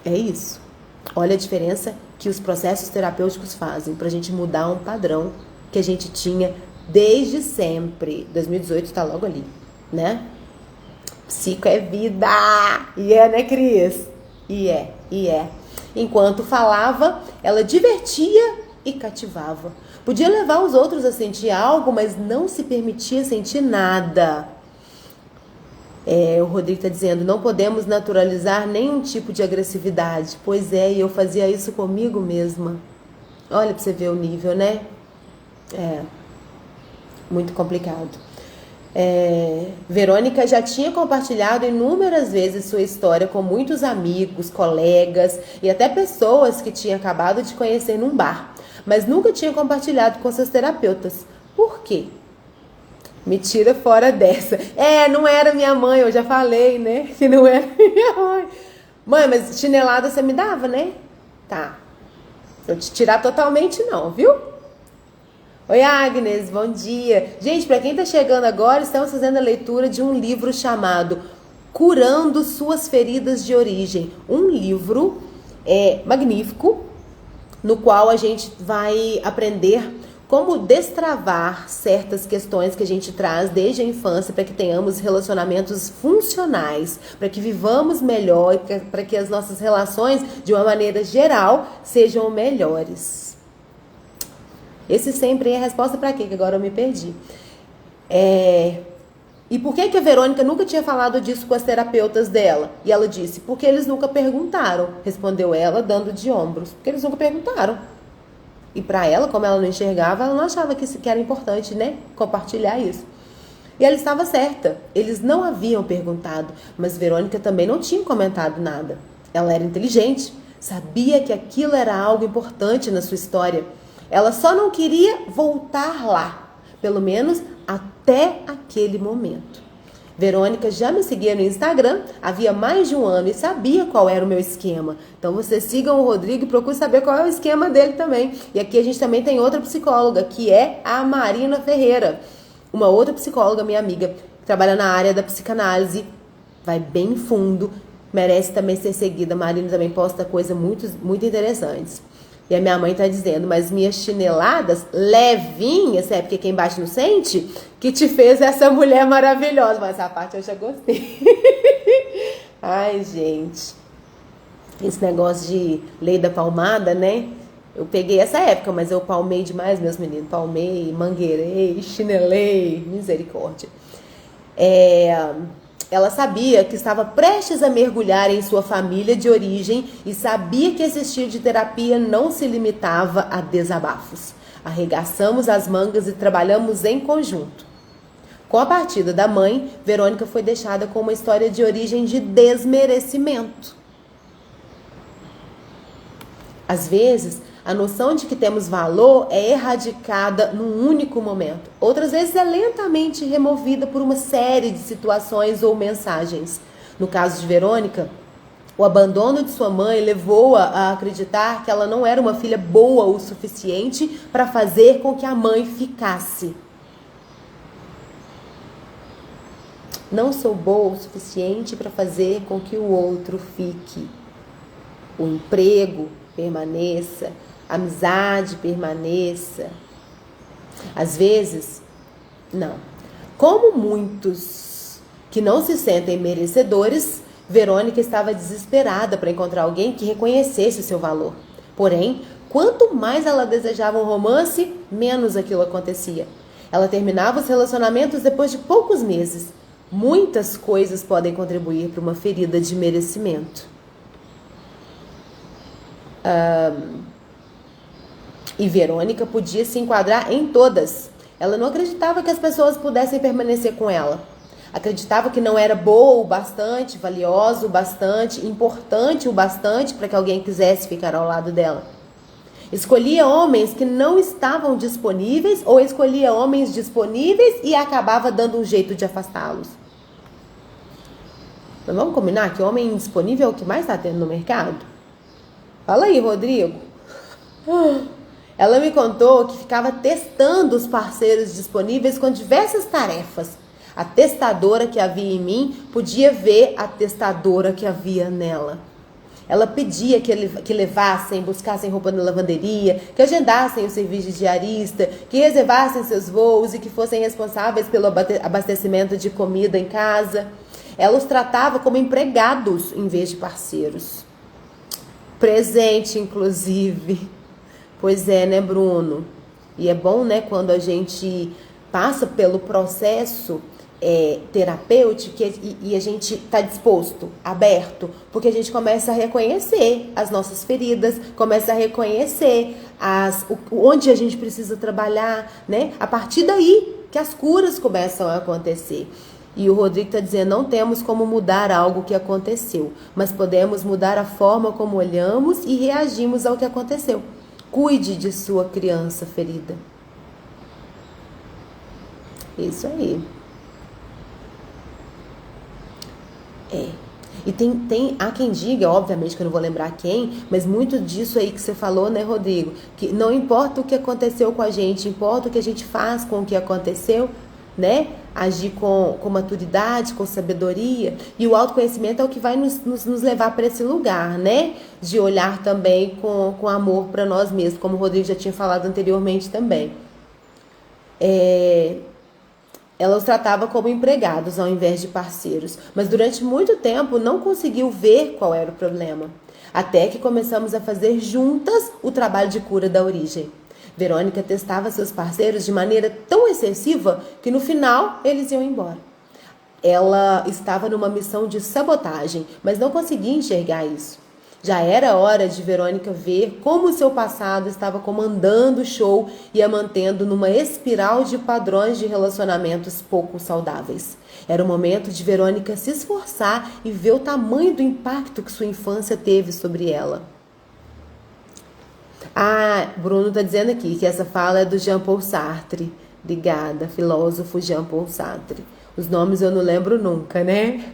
É isso. Olha a diferença que os processos terapêuticos fazem para a gente mudar um padrão que a gente tinha desde sempre. 2018 está logo ali, né? Psico é vida! E é, né, Cris? E é. Enquanto falava, ela divertia e cativava. Podia levar os outros a sentir algo, mas não se permitia sentir nada. O Rodrigo está dizendo, não podemos naturalizar nenhum tipo de agressividade. Pois é, e eu fazia isso comigo mesma. Olha para você ver o nível, né? Muito complicado. Verônica já tinha compartilhado inúmeras vezes sua história com muitos amigos, colegas e até pessoas que tinha acabado de conhecer num bar, mas nunca tinha compartilhado com seus terapeutas. Por quê? Me tira fora dessa. Não era minha mãe, eu já falei, né? Que não era minha mãe. Mãe, mas chinelada você me dava, né? Tá. Eu te tirar totalmente não, viu? Oi, Agnes, bom dia. Gente, para quem tá chegando agora, estamos fazendo a leitura de um livro chamado Curando Suas Feridas de Origem. Um livro magnífico, no qual a gente vai aprender como destravar certas questões que a gente traz desde a infância para que tenhamos relacionamentos funcionais, para que vivamos melhor, para que as nossas relações, de uma maneira geral, sejam melhores. Esse sempre é a resposta para quê? Que agora eu me perdi. E por que a Verônica nunca tinha falado disso com as terapeutas dela? E ela disse, porque eles nunca perguntaram, respondeu ela, dando de ombros. Porque eles nunca perguntaram. E para ela, como ela não enxergava, ela não achava que era importante, né? Compartilhar isso. E ela estava certa. Eles não haviam perguntado, mas Verônica também não tinha comentado nada. Ela era inteligente, sabia que aquilo era algo importante na sua história. Ela só não queria voltar lá, pelo menos até aquele momento. Verônica já me seguia no Instagram havia mais de um ano e sabia qual era o meu esquema. Então vocês sigam o Rodrigo e procurem saber qual é o esquema dele também. E aqui a gente também tem outra psicóloga, que é a Marina Ferreira. Uma outra psicóloga, minha amiga, que trabalha na área da psicanálise, vai bem fundo, merece também ser seguida. A Marina também posta coisas muito interessantes. E a minha mãe tá dizendo, mas minhas chineladas levinhas, porque quem bate não sente, que te fez essa mulher maravilhosa. Mas essa parte eu já gostei. Ai, gente. Esse negócio de lei da palmada, né? Eu peguei essa época, mas eu palmei demais, meus meninos. Palmei, mangueirei, chinelei, misericórdia. Ela sabia que estava prestes a mergulhar em sua família de origem e sabia que esse estilo de terapia não se limitava a desabafos. Arregaçamos as mangas e trabalhamos em conjunto. Com a partida da mãe, Verônica foi deixada com uma história de origem de desmerecimento. Às vezes, a noção de que temos valor é erradicada num único momento. Outras vezes é lentamente removida por uma série de situações ou mensagens. No caso de Verônica, o abandono de sua mãe levou-a a acreditar que ela não era uma filha boa o suficiente para fazer com que a mãe ficasse. Não sou boa o suficiente para fazer com que o outro fique. O emprego permaneça, a amizade permaneça. Às vezes, não. Como muitos que não se sentem merecedores, Verônica estava desesperada para encontrar alguém que reconhecesse o seu valor. Porém, quanto mais ela desejava um romance, menos aquilo acontecia. Ela terminava os relacionamentos depois de poucos meses. Muitas coisas podem contribuir para uma ferida de merecimento. E Verônica podia se enquadrar em todas. Ela não acreditava que as pessoas pudessem permanecer com ela. Acreditava que não era boa o bastante, valiosa o bastante, importante o bastante para que alguém quisesse ficar ao lado dela. Escolhia homens que não estavam disponíveis ou escolhia homens disponíveis e acabava dando um jeito de afastá-los. Mas vamos combinar que homem indisponível é o que mais está tendo no mercado? Fala aí, Rodrigo. Ela me contou que ficava testando os parceiros disponíveis com diversas tarefas. A testadora que havia em mim podia ver a testadora que havia nela. Ela pedia que levassem, buscassem roupa na lavanderia, que agendassem o serviço de diarista, que reservassem seus voos e que fossem responsáveis pelo abastecimento de comida em casa. Ela os tratava como empregados em vez de parceiros. Presente, inclusive. Pois é, né, Bruno? E é bom, né, quando a gente passa pelo processo terapêutico e a gente está disposto, aberto, porque a gente começa a reconhecer as nossas feridas, começa a reconhecer onde a gente precisa trabalhar, né? A partir daí que as curas começam a acontecer. E o Rodrigo está dizendo, não temos como mudar algo que aconteceu, mas podemos mudar a forma como olhamos e reagimos ao que aconteceu. Cuide de sua criança ferida. Isso aí. E há quem diga, obviamente que eu não vou lembrar quem, mas muito disso aí que você falou, né, Rodrigo? Que não importa o que aconteceu com a gente, importa o que a gente faz com o que aconteceu, né? Agir com maturidade, com sabedoria. E o autoconhecimento é o que vai nos levar para esse lugar, né? De olhar também com amor para nós mesmos, como o Rodrigo já tinha falado anteriormente também. Ela os tratava como empregados ao invés de parceiros, mas durante muito tempo não conseguiu ver qual era o problema, até que começamos a fazer juntas o trabalho de cura da origem. Verônica testava seus parceiros de maneira tão excessiva que no final eles iam embora. Ela estava numa missão de sabotagem, mas não conseguia enxergar isso. Já era hora de Verônica ver como o seu passado estava comandando o show e a mantendo numa espiral de padrões de relacionamentos pouco saudáveis. Era o momento de Verônica se esforçar e ver o tamanho do impacto que sua infância teve sobre ela. Bruno está dizendo aqui que essa fala é do Jean-Paul Sartre. Obrigada, filósofo Jean-Paul Sartre. Os nomes eu não lembro nunca, né?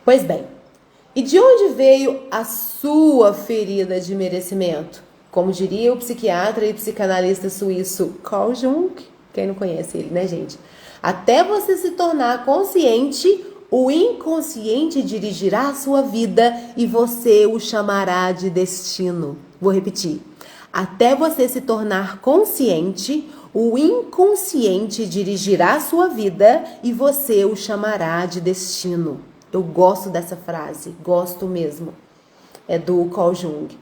Pois bem, e de onde veio a sua ferida de merecimento? Como diria o psiquiatra e psicanalista suíço Carl Jung, quem não conhece ele, né, gente? Até você se tornar consciente, o inconsciente dirigirá a sua vida e você o chamará de destino. Vou repetir. Até você se tornar consciente, o inconsciente dirigirá a sua vida e você o chamará de destino. Eu gosto dessa frase, gosto mesmo. É do Carl Jung.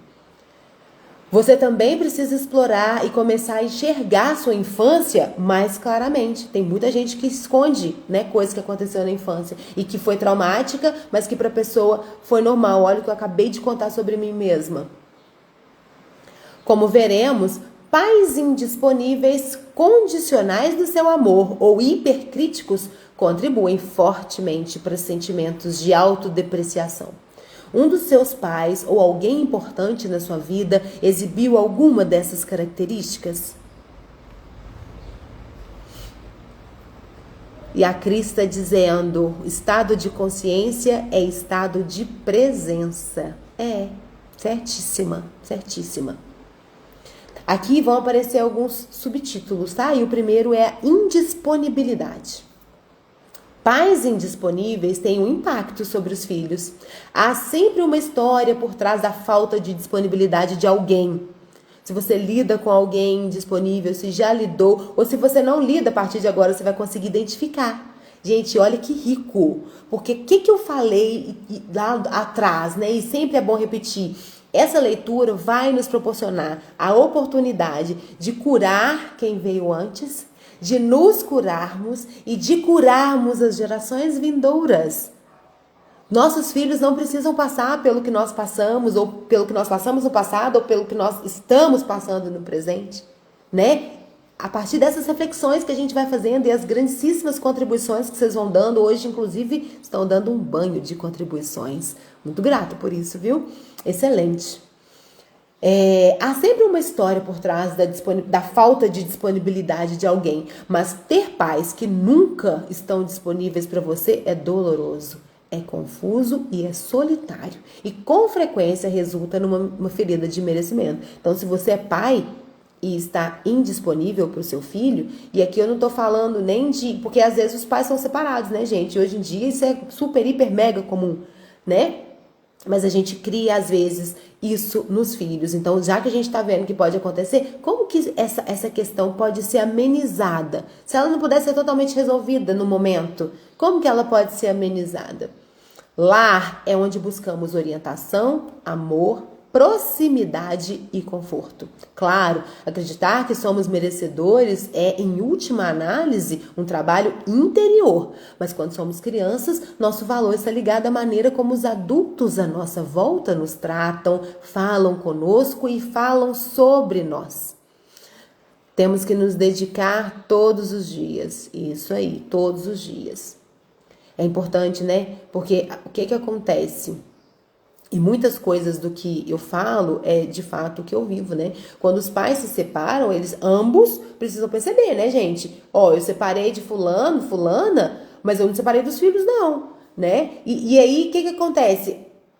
Você também precisa explorar e começar a enxergar sua infância mais claramente. Tem muita gente que esconde, né, coisas que aconteceu na infância e que foi traumática, mas que para a pessoa foi normal. Olha o que eu acabei de contar sobre mim mesma. Como veremos, pais indisponíveis, condicionais do seu amor ou hipercríticos contribuem fortemente para sentimentos de autodepreciação. Um dos seus pais ou alguém importante na sua vida exibiu alguma dessas características? E a Cris está dizendo, estado de consciência é estado de presença. Certíssima, certíssima. Aqui vão aparecer alguns subtítulos, tá? E o primeiro é a indisponibilidade. Pais indisponíveis têm um impacto sobre os filhos. Há sempre uma história por trás da falta de disponibilidade de alguém. Se você lida com alguém indisponível, se já lidou, ou se você não lida, a partir de agora você vai conseguir identificar. Gente, olha que rico. Porque o que eu falei lá atrás, né? E sempre é bom repetir. Essa leitura vai nos proporcionar a oportunidade de curar quem veio antes, de nos curarmos e de curarmos as gerações vindouras. Nossos filhos não precisam passar pelo que nós passamos, ou pelo que nós passamos no passado, ou pelo que nós estamos passando no presente, né? A partir dessas reflexões que a gente vai fazendo e as grandíssimas contribuições que vocês vão dando, hoje inclusive estão dando um banho de contribuições. Muito grata por isso, viu? Excelente. Há sempre uma história por trás da falta de disponibilidade de alguém, mas ter pais que nunca estão disponíveis para você é doloroso. É confuso e é solitário. E com frequência resulta numa ferida de merecimento. Então, se você é pai e está indisponível para o seu filho, e aqui eu não estou falando nem de... Porque às vezes os pais são separados, né, gente? Hoje em dia isso é super, hiper, mega comum, né? Mas a gente cria, às vezes, isso nos filhos. Então, já que a gente está vendo que pode acontecer, como que essa questão pode ser amenizada? Se ela não puder ser totalmente resolvida no momento, como que ela pode ser amenizada? Lar é onde buscamos orientação, amor, proximidade e conforto. Claro, acreditar que somos merecedores é, em última análise, um trabalho interior. Mas quando somos crianças, nosso valor está ligado à maneira como os adultos à nossa volta nos tratam, falam conosco e falam sobre nós. Temos que nos dedicar todos os dias. Isso aí, todos os dias. É importante, né? Porque o que acontece? E muitas coisas do que eu falo é de fato o que eu vivo, né? Quando os pais se separam, eles ambos precisam perceber, né, gente? Eu separei de fulano, fulana, mas eu não separei dos filhos, não, né? E aí, o que acontece?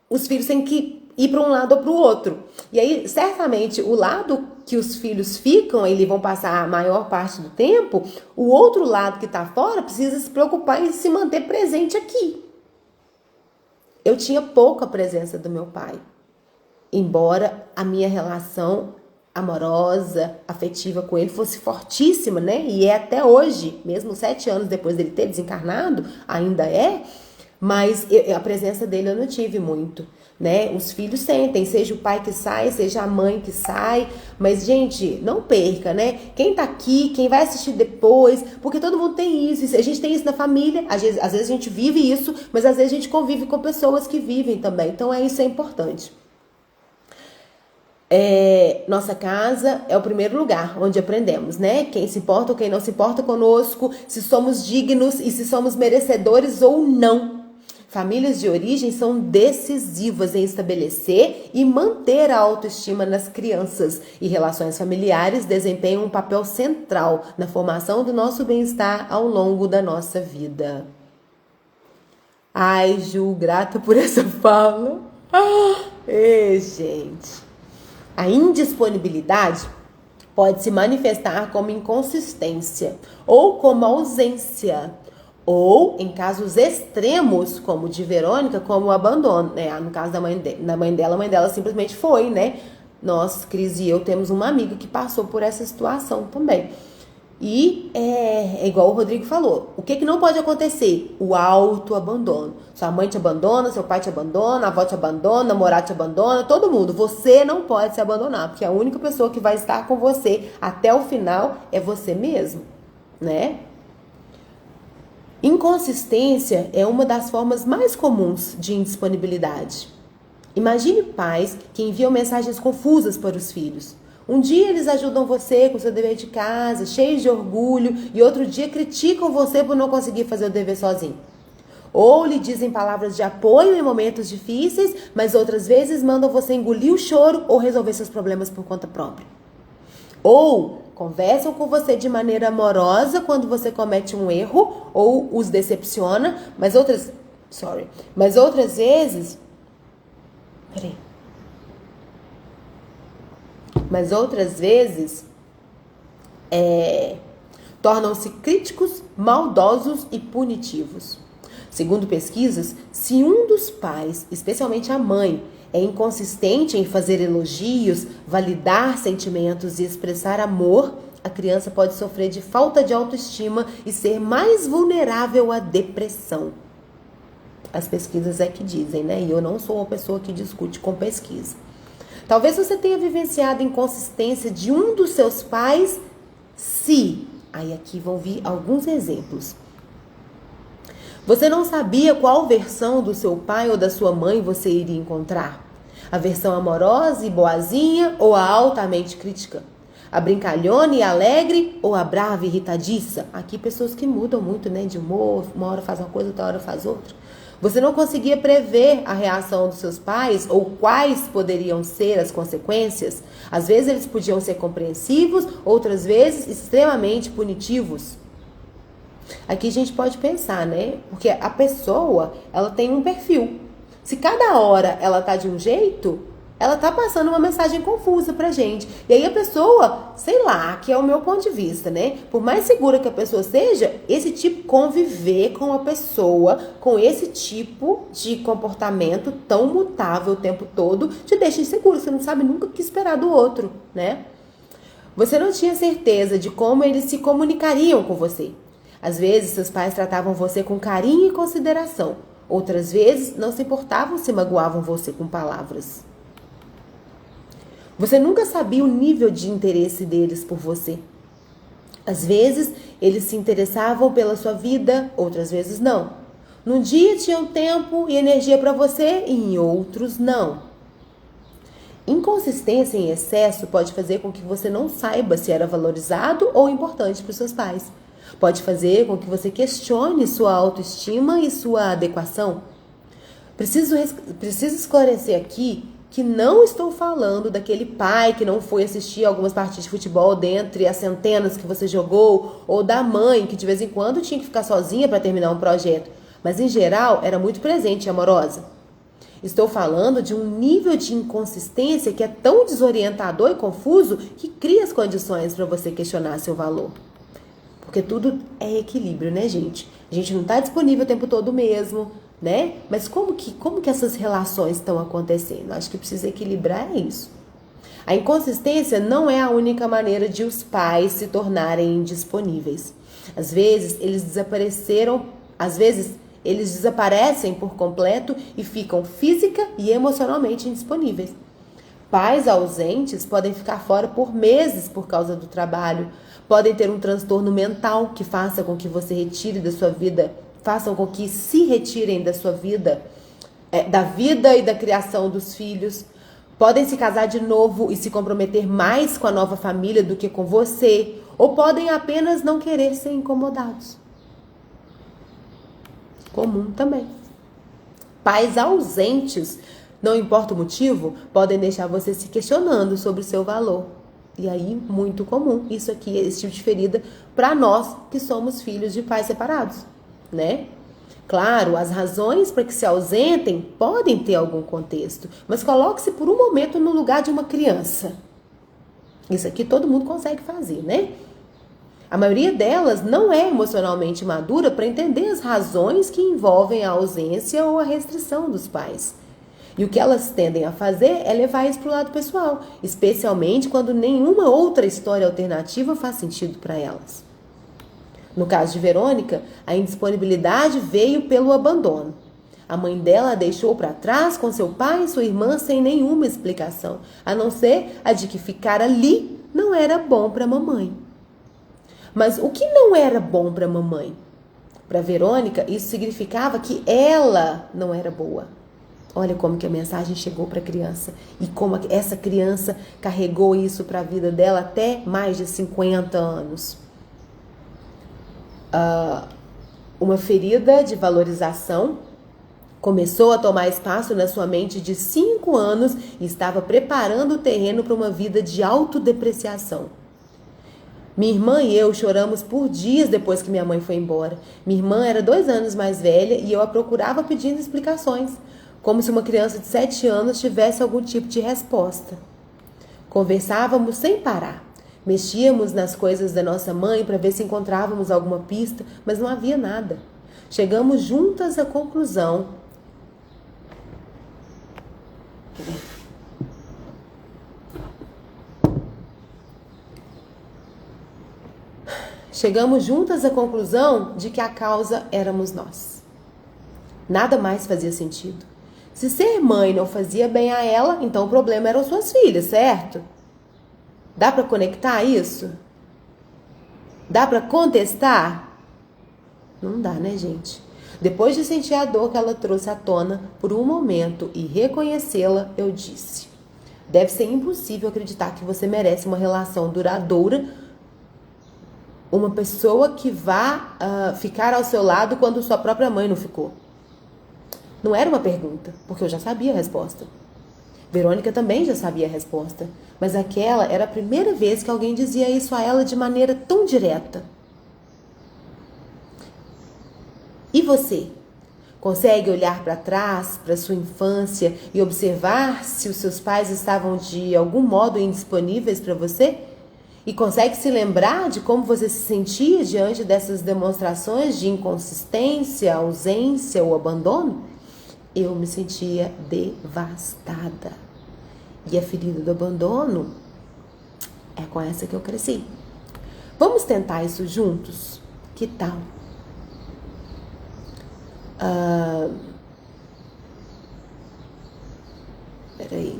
Os filhos têm que ir para um lado ou para o outro. E aí, certamente, o lado que os filhos ficam, eles vão passar a maior parte do tempo, o outro lado que está fora precisa se preocupar em se manter presente aqui. Eu tinha pouca presença do meu pai, embora a minha relação amorosa, afetiva com ele fosse fortíssima, né? E é até hoje, mesmo 7 anos depois dele ter desencarnado, ainda é, mas a presença dele eu não tive muito, né? Os filhos sentem, seja o pai que sai, seja a mãe que sai, mas, gente, não perca, né? Quem tá aqui, quem vai assistir depois, porque todo mundo tem isso, a gente tem isso na família, às vezes a gente vive isso, mas às vezes a gente convive com pessoas que vivem também, então isso é importante. Nossa casa é o primeiro lugar onde aprendemos, né? Quem se importa ou quem não se importa conosco, se somos dignos e se somos merecedores ou não. Famílias de origem são decisivas em estabelecer e manter a autoestima nas crianças, e relações familiares desempenham um papel central na formação do nosso bem-estar ao longo da nossa vida. Ai, Ju, grata por essa fala. Gente. A indisponibilidade pode se manifestar como inconsistência ou como ausência, ou, em casos extremos, como o de Verônica, como o abandono, né? No caso da mãe dela, a mãe dela simplesmente foi, né? Nós, Cris e eu, temos uma amiga que passou por essa situação também. E é igual o Rodrigo falou, o que não pode acontecer? O autoabandono. Sua mãe te abandona, seu pai te abandona, a avó te abandona, namorado te abandona, todo mundo. Você não pode se abandonar, porque a única pessoa que vai estar com você até o final é você mesmo, né? Inconsistência é uma das formas mais comuns de indisponibilidade. Imagine pais que enviam mensagens confusas para os filhos. Um dia eles ajudam você com seu dever de casa, cheios de orgulho, e outro dia criticam você por não conseguir fazer o dever sozinho. Ou lhe dizem palavras de apoio em momentos difíceis, mas outras vezes mandam você engolir o choro ou resolver seus problemas por conta própria. Ou conversam com você de maneira amorosa quando você comete um erro ou os decepciona, mas outras vezes... Mas outras vezes tornam-se críticos, maldosos e punitivos. Segundo pesquisas, se um dos pais, especialmente a mãe, é inconsistente em fazer elogios, validar sentimentos e expressar amor, a criança pode sofrer de falta de autoestima e ser mais vulnerável à depressão. As pesquisas é que dizem, né? E eu não sou uma pessoa que discute com pesquisa. Talvez você tenha vivenciado a inconsistência de um dos seus pais, se... Aí aqui vão vir alguns exemplos. Você não sabia qual versão do seu pai ou da sua mãe você iria encontrar? A versão amorosa e boazinha ou a altamente crítica? A brincalhona e alegre ou a brava e irritadiça? Aqui pessoas que mudam muito, né, de humor, uma hora faz uma coisa, outra hora faz outra. Você não conseguia prever a reação dos seus pais ou quais poderiam ser as consequências? Às vezes eles podiam ser compreensivos, outras vezes extremamente punitivos. Aqui a gente pode pensar, né? Porque a pessoa, ela tem um perfil. Se cada hora ela tá de um jeito, ela tá passando uma mensagem confusa pra gente. E aí a pessoa, sei lá, que é o meu ponto de vista, né? Por mais segura que a pessoa seja, esse tipo, conviver com a pessoa, com esse tipo de comportamento tão mutável o tempo todo, te deixa inseguro. Você não sabe nunca o que esperar do outro, né? Você não tinha certeza de como eles se comunicariam com você. Às vezes, seus pais tratavam você com carinho e consideração. Outras vezes, não se importavam se magoavam você com palavras. Você nunca sabia o nível de interesse deles por você. Às vezes, eles se interessavam pela sua vida, outras vezes não. Num dia tinham tempo e energia para você e em outros não. Inconsistência em excesso pode fazer com que você não saiba se era valorizado ou importante para os seus pais. Pode fazer com que você questione sua autoestima e sua adequação. Preciso esclarecer aqui que não estou falando daquele pai que não foi assistir algumas partidas de futebol dentre as centenas que você jogou, ou da mãe que de vez em quando tinha que ficar sozinha para terminar um projeto, mas em geral era muito presente e amorosa. Estou falando de um nível de inconsistência que é tão desorientador e confuso que cria as condições para você questionar seu valor. Porque tudo é equilíbrio, né, gente? A gente não está disponível o tempo todo mesmo, né? Mas como que essas relações estão acontecendo? Acho que precisa equilibrar isso. A inconsistência não é a única maneira de os pais se tornarem indisponíveis. Às vezes, eles desaparecem por completo e ficam física e emocionalmente indisponíveis. Pais ausentes podem ficar fora por meses por causa do trabalho, podem ter um transtorno mental que faça com que você retire da sua vida, façam com que se retirem da sua vida, da vida e da criação dos filhos. Podem se casar de novo e se comprometer mais com a nova família do que com você, ou podem apenas não querer ser incomodados. Comum também. Pais ausentes, não importa o motivo, podem deixar você se questionando sobre o seu valor. E aí, muito comum, isso aqui, esse tipo de ferida, para nós que somos filhos de pais separados, né? Claro, as razões para que se ausentem podem ter algum contexto, mas coloque-se por um momento no lugar de uma criança. Isso aqui todo mundo consegue fazer, né? A maioria delas não é emocionalmente madura para entender as razões que envolvem a ausência ou a restrição dos pais. E o que elas tendem a fazer é levar isso para o lado pessoal, especialmente quando nenhuma outra história alternativa faz sentido para elas. No caso de Verônica, a indisponibilidade veio pelo abandono. A mãe dela a deixou para trás com seu pai e sua irmã sem nenhuma explicação, a não ser a de que ficar ali não era bom para a mamãe. Mas o que não era bom para a mamãe? Para Verônica, isso significava que ela não era boa. Olha como que a mensagem chegou para a criança e como essa criança carregou isso para a vida dela até mais de 50 anos. Uma ferida de valorização começou a tomar espaço na sua mente de 5 anos e estava preparando o terreno para uma vida de autodepreciação. Minha irmã e eu choramos por dias depois que minha mãe foi embora. Minha irmã era 2 anos mais velha e eu a procurava pedindo explicações, como se uma criança de 7 anos tivesse algum tipo de resposta. Conversávamos sem parar. Mexíamos nas coisas da nossa mãe para ver se encontrávamos alguma pista, mas não havia nada. Chegamos juntas à conclusão Chegamos juntas à conclusão de que a causa éramos nós. Nada mais fazia sentido. Se ser mãe não fazia bem a ela, então o problema eram suas filhas, certo? Dá para conectar isso? Dá para contestar? Não dá, né, gente? Depois de sentir a dor que ela trouxe à tona por um momento e reconhecê-la, eu disse: deve ser impossível acreditar que você merece uma relação duradoura, uma pessoa que vá ficar ao seu lado quando sua própria mãe não ficou. Não era uma pergunta, porque eu já sabia a resposta. Verônica também já sabia a resposta, mas aquela era a primeira vez que alguém dizia isso a ela de maneira tão direta. E você? Consegue olhar para trás, para sua infância e observar se os seus pais estavam de algum modo indisponíveis para você? E consegue se lembrar de como você se sentia diante dessas demonstrações de inconsistência, ausência ou abandono? Eu me sentia devastada. E a ferida do abandono é com essa que eu cresci. Vamos tentar isso juntos? Que tal? Peraí.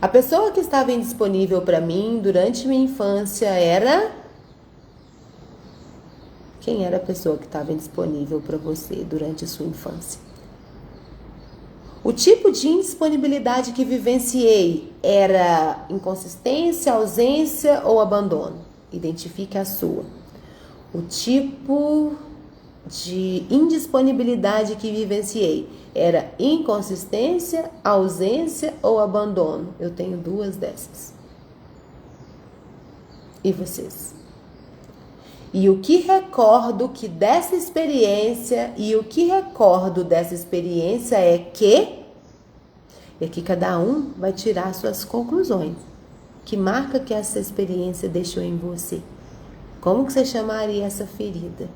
A pessoa que estava indisponível para mim durante minha infância era... Quem era a pessoa que estava indisponível para você durante a sua infância? O tipo de indisponibilidade que vivenciei era inconsistência, ausência ou abandono? Identifique a sua. O tipo de indisponibilidade que vivenciei era inconsistência, ausência ou abandono? Eu tenho duas dessas. E vocês? E o que recordo que dessa experiência, é que, e aqui cada um vai tirar suas conclusões. Que marca que essa experiência deixou em você? Como que você chamaria essa ferida?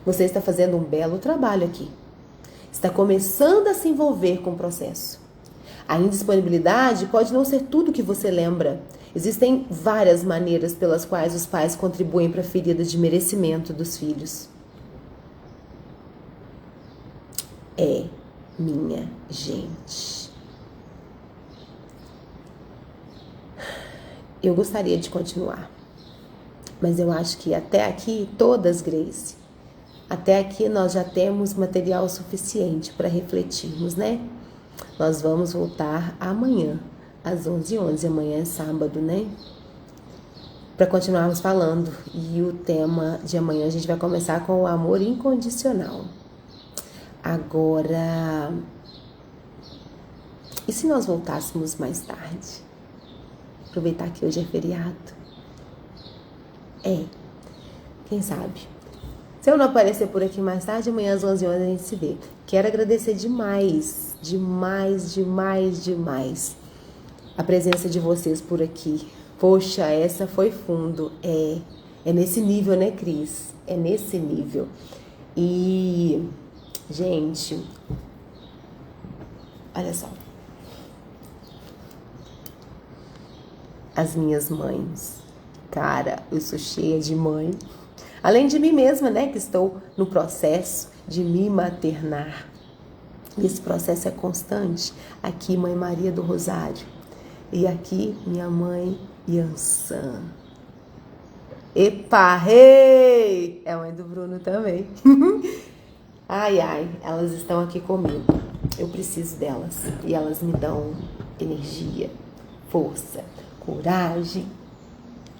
Você está fazendo um belo trabalho aqui. Está começando a se envolver com o processo. A indisponibilidade pode não ser tudo que você lembra. Existem várias maneiras pelas quais os pais contribuem para a ferida de merecimento dos filhos. Minha gente. Eu gostaria de continuar, mas eu acho que até aqui, todas, Grace, até aqui nós já temos material suficiente para refletirmos, né? Nós vamos voltar amanhã, às 11h11. Amanhã é sábado, né? Para continuarmos falando. E o tema de amanhã a gente vai começar com o amor incondicional. Agora, e se nós voltássemos mais tarde? Aproveitar que hoje é feriado. Quem sabe? Se eu não aparecer por aqui mais tarde, amanhã às 11h11 a gente se vê. Quero agradecer demais a presença de vocês por aqui. Poxa, essa foi fundo. É nesse nível, né, Cris? É nesse nível. E, gente, olha só. As minhas mães. Cara, eu sou cheia de mãe. Além de mim mesma, né, que estou no processo de me maternar. E esse processo é constante. Aqui, Mãe Maria do Rosário. E aqui, minha mãe, Yansan. Epa, rei! É a mãe do Bruno também. Ai, elas estão aqui comigo. Eu preciso delas. E elas me dão energia, força, coragem,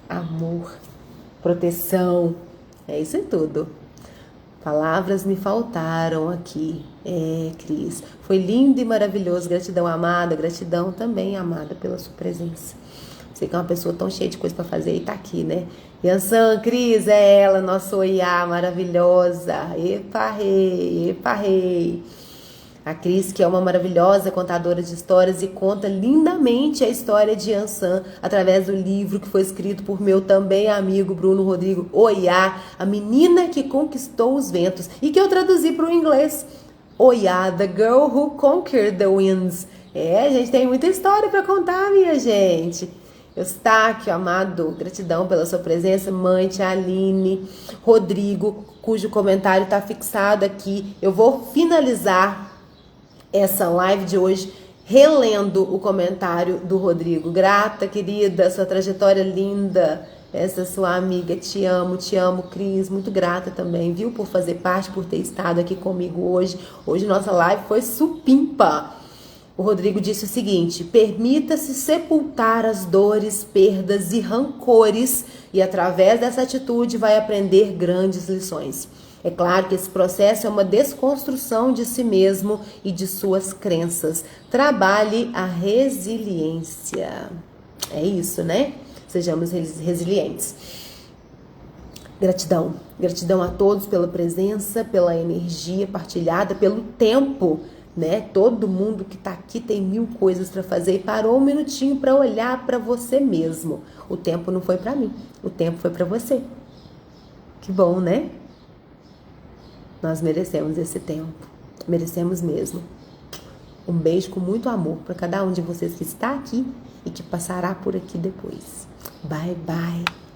amor, proteção. É isso e tudo. Palavras me faltaram aqui. Cris. Foi lindo e maravilhoso. Gratidão, amada. Gratidão também, amada, pela sua presença. Você que é uma pessoa tão cheia de coisa para fazer e tá aqui, né? Yansan, Cris, é ela, nossa Oiá maravilhosa. Epa, rei. A Cris, que é uma maravilhosa contadora de histórias e conta lindamente a história de Yansan através do livro que foi escrito por meu também amigo Bruno Rodrigo Oiá, a menina que conquistou os ventos, e que eu traduzi para o inglês. Oiá, the girl who conquered the winds. A gente tem muita história para contar, minha gente. Eustáquio, amado, gratidão pela sua presença. Mãe, tia Aline, Rodrigo, cujo comentário está fixado aqui. Eu vou finalizar essa live de hoje relendo o comentário do Rodrigo. Grata, querida, sua trajetória linda. Essa sua amiga, te amo, Cris. Muito grata também, viu, por fazer parte, por ter estado aqui comigo hoje. Hoje nossa live foi supimpa. O Rodrigo disse o seguinte: permita-se sepultar as dores, perdas e rancores e através dessa atitude vai aprender grandes lições. É claro que esse processo é uma desconstrução de si mesmo e de suas crenças. Trabalhe a resiliência. É isso, né? Sejamos resilientes. Gratidão. Gratidão a todos pela presença, pela energia partilhada, pelo tempo, né? Todo mundo que tá aqui tem 1000 coisas para fazer e parou um minutinho para olhar para você mesmo. O tempo não foi para mim, o tempo foi para você. Que bom, né? Nós merecemos esse tempo, merecemos mesmo. Um beijo com muito amor para cada um de vocês que está aqui e que passará por aqui depois. Bye, bye.